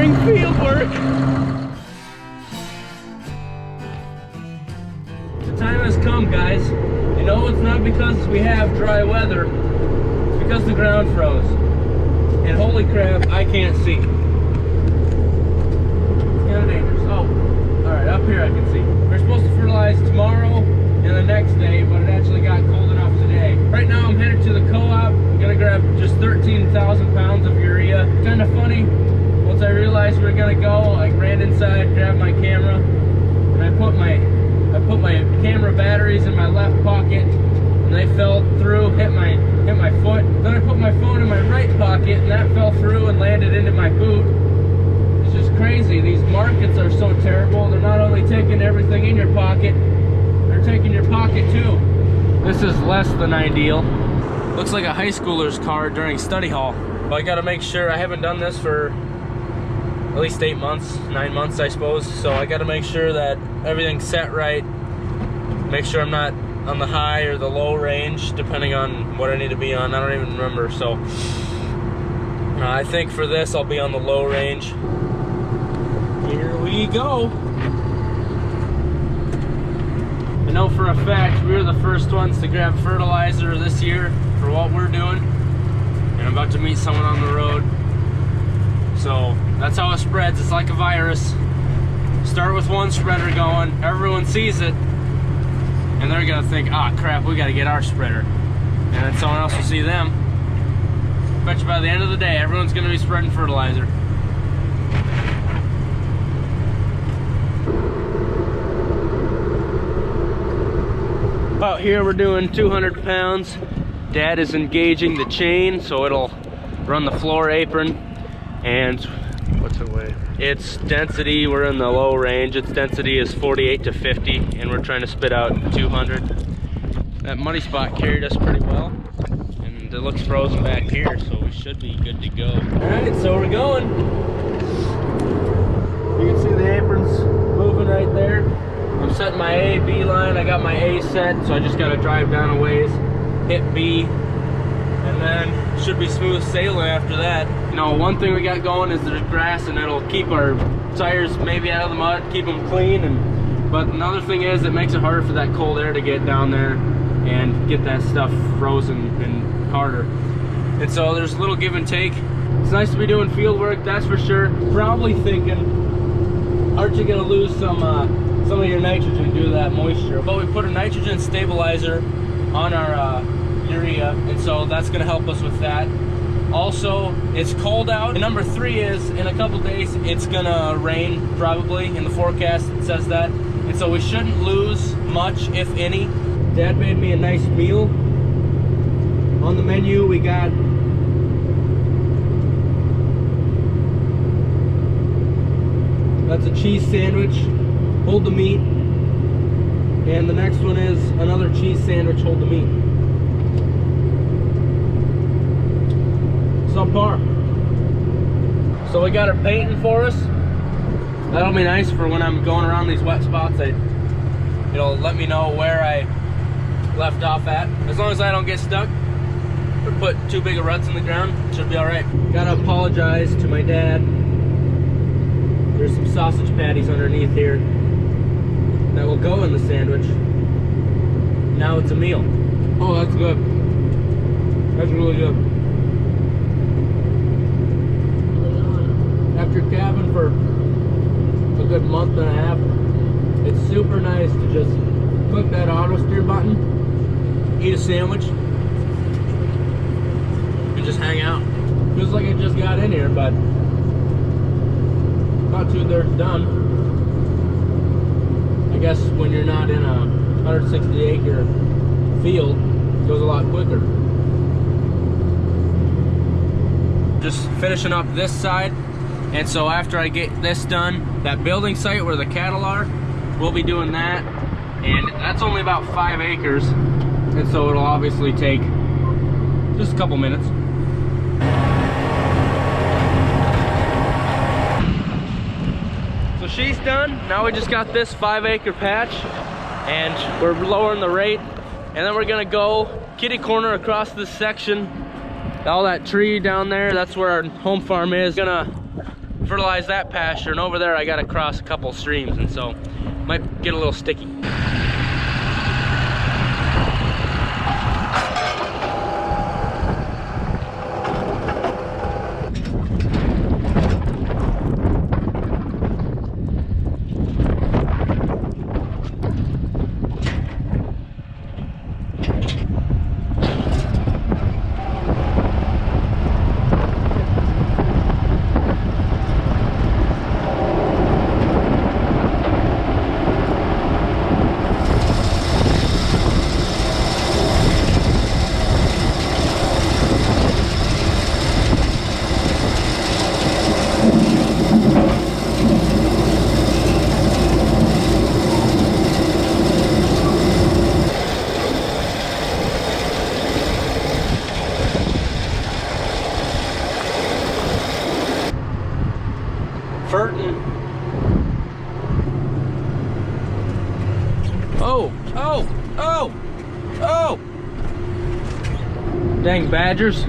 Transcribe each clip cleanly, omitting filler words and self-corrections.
during field work. The time has come, guys. You know, it's not because we have dry weather, it's because the ground froze. And holy crap, I can't see. It's kind of dangerous. Oh, all right, up here I can see. We're supposed to fertilize tomorrow and the next day, but it actually got cold enough today. Right now I'm headed to the co-op. I'm gonna grab just 13,000 pounds of urea. Kind of funny, once I realized we were gonna go, I ran inside, grabbed my camera, and I put my camera batteries in my left pocket, and they fell through, hit my foot. Then I put my phone in my right pocket, and that fell through and landed into my boot. It's just crazy. These markets are so terrible. They're not only taking everything in your pocket, they're taking your pocket too. This is less than ideal. Looks like a high schooler's car during study hall. But I gotta make sure, I haven't done this for at least 8 months, 9 months I suppose. So I gotta make sure that everything's set right. Make sure I'm not on the high or the low range, depending on what I need to be on. I don't even remember. So I think for this I'll be on the low range. Here we go. I know for a fact we were the first ones to grab fertilizer this year for what we're doing, and I'm about to meet someone on the road. So that's how it spreads. It's like a virus. Start with one spreader going, everyone sees it, and they're gonna think, ah, crap, we gotta get our spreader. And then someone else will see them. Bet you by the end of the day, everyone's gonna be spreading fertilizer. Out here we're doing 200 pounds. Dad is engaging the chain so it'll run the floor apron. And what's it weigh? Its density, we're in the low range. Its density is 48 to 50, and we're trying to spit out 200. That muddy spot carried us pretty well, and it looks frozen back here, so we should be good to go. All right, so we're going. You can see the aprons moving right there. I'm setting my A, B line. I got my A set, so I just gotta drive down a ways, hit B, and then should be smooth sailing after that. You know, one thing we got going is there's grass, and it'll keep our tires maybe out of the mud, keep them clean. But another thing is it makes it harder for that cold air to get down there and get that stuff frozen and harder. And so there's a little give and take. It's nice to be doing field work, that's for sure. Probably thinking, aren't you gonna lose some of your nitrogen due to that moisture? But we put a nitrogen stabilizer on our urea, and so that's gonna help us with that. Also, it's cold out. And number 3 is, in a couple days, it's gonna rain, probably, in the forecast, it says that. And so we shouldn't lose much, if any. Dad made me a nice meal. On the menu, we got that's a cheese sandwich, hold the meat. And the next one is another cheese sandwich, hold the meat. Subpar. So we got her painting for us. That'll be nice for when I'm going around these wet spots. It'll let me know where I left off at. As long as I don't get stuck or put too big of ruts in the ground, it should be all right. Gotta apologize to my dad. There's some sausage patties underneath here that will go in the sandwich. Now it's a meal. Oh, that's good. That's really good. After cabbing for a good month and a half, it's super nice to just click that auto steer button, eat a sandwich, and just hang out. Feels like I just got in here, but about 2/3 done. I guess when you're not in a 160-acre field, it goes a lot quicker. Just finishing up this side. And so after I get this done, that building site where the cattle are, we'll be doing that. And that's only about 5 acres. And so it'll obviously take just a couple minutes. So she's done. Now we just got this 5-acre patch, and we're lowering the rate. And then we're gonna go kitty corner across this section. All that tree down there, that's where our home farm is. Gonna fertilize that pasture, and over there I gotta cross a couple streams, and so might get a little sticky. Oh! Dang badgers.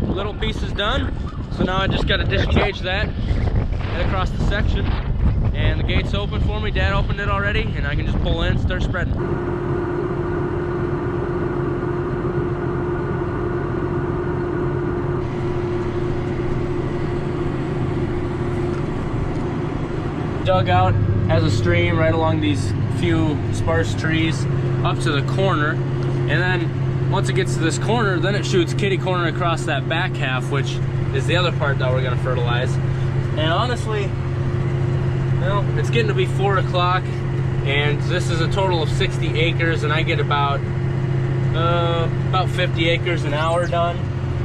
Little pieces done, so now I just got to disengage that, head across the section, and the gate's open for me. Dad opened it already, and I can just pull in and start spreading. Dugout has a stream right along these few sparse trees up to the corner, and then once it gets to this corner, then it shoots kitty corner across that back half, which is the other part that we're gonna fertilize. And honestly, you know, it's getting to be 4 o'clock, and this is a total of 60 acres, and I get about 50 acres an hour done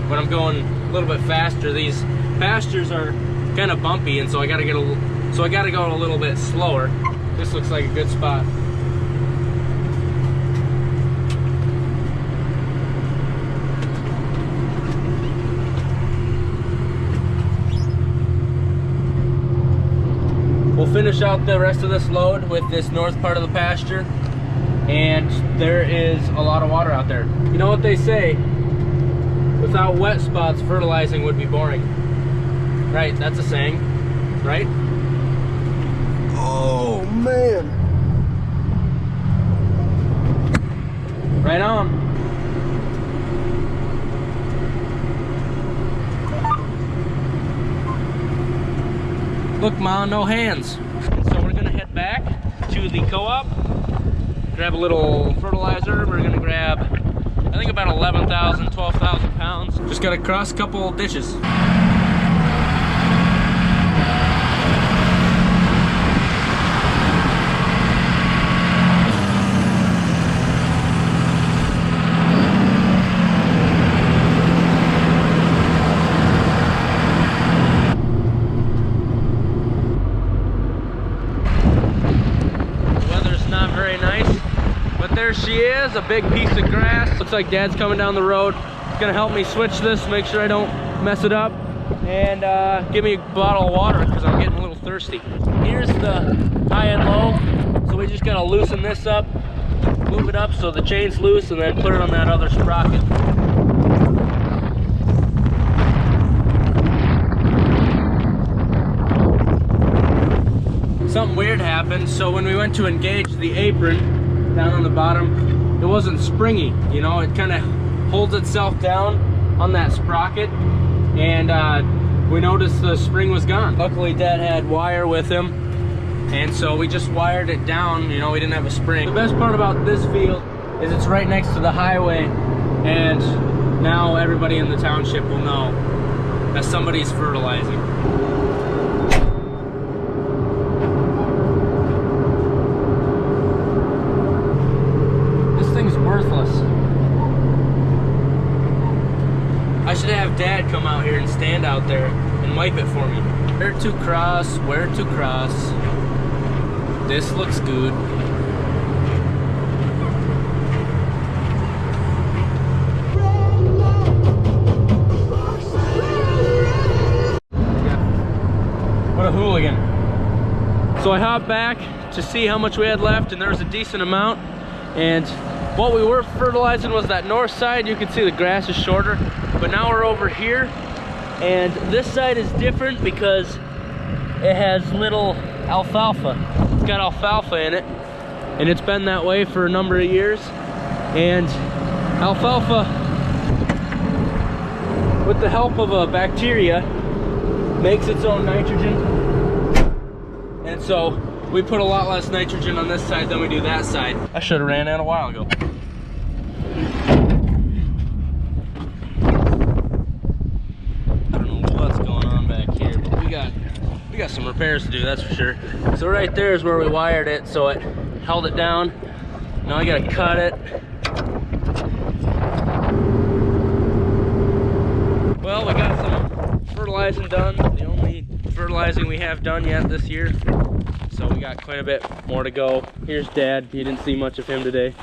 when I'm going a little bit faster. These pastures are kind of bumpy, and so I gotta go a little bit slower. This looks like a good spot. We'll finish out the rest of this load with this north part of the pasture, and there is a lot of water out there. You know what they say, without wet spots, fertilizing would be boring. Right, that's a saying, right? Oh man. Right on. Look, Ma, no hands. So we're gonna head back to the co-op, grab a little fertilizer. We're gonna grab, I think about 11,000, 12,000 pounds. Just gotta cross a couple ditches. There she is, a big piece of grass. Looks like Dad's coming down the road. He's gonna help me switch this, make sure I don't mess it up, and give me a bottle of water because I'm getting a little thirsty. Here's the high and low, so we just gotta loosen this up, move it up so the chain's loose, and then put it on that other sprocket. Something weird happened, so when we went to engage the apron down on the bottom, it wasn't springy, you know, it kind of holds itself down on that sprocket, and we noticed the spring was gone. Luckily Dad had wire with him, and so we just wired it down, you know, we didn't have a spring. The best part about this field is it's right next to the highway, and now everybody in the township will know that somebody's fertilizing. worthless. I should have Dad come out here and stand out there and wipe it for me. Where to cross, where to cross. This looks good. What a hooligan. So I hopped back to see how much we had left, and there was a decent amount. And what we were fertilizing was that north side. You can see the grass is shorter, but now we're over here, and this side is different because it has little alfalfa. It's got alfalfa in it, and it's been that way for a number of years. And alfalfa, with the help of a bacteria, makes its own nitrogen. And so we put a lot less nitrogen on this side than we do that side. I should have ran out a while ago. I don't know what's going on back here, but we got some repairs to do, that's for sure. So right there is where we wired it, so it held it down. Now I gotta cut it. Well, we got some fertilizing done. The only fertilizing we have done yet this year. So we got quite a bit more to go. Here's Dad. You didn't see much of him today.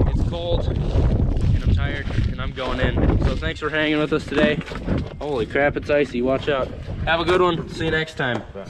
It's cold and I'm tired and I'm going in. So thanks for hanging with us today. Holy crap, it's icy. Watch out. Have a good one. See you next time. Bye.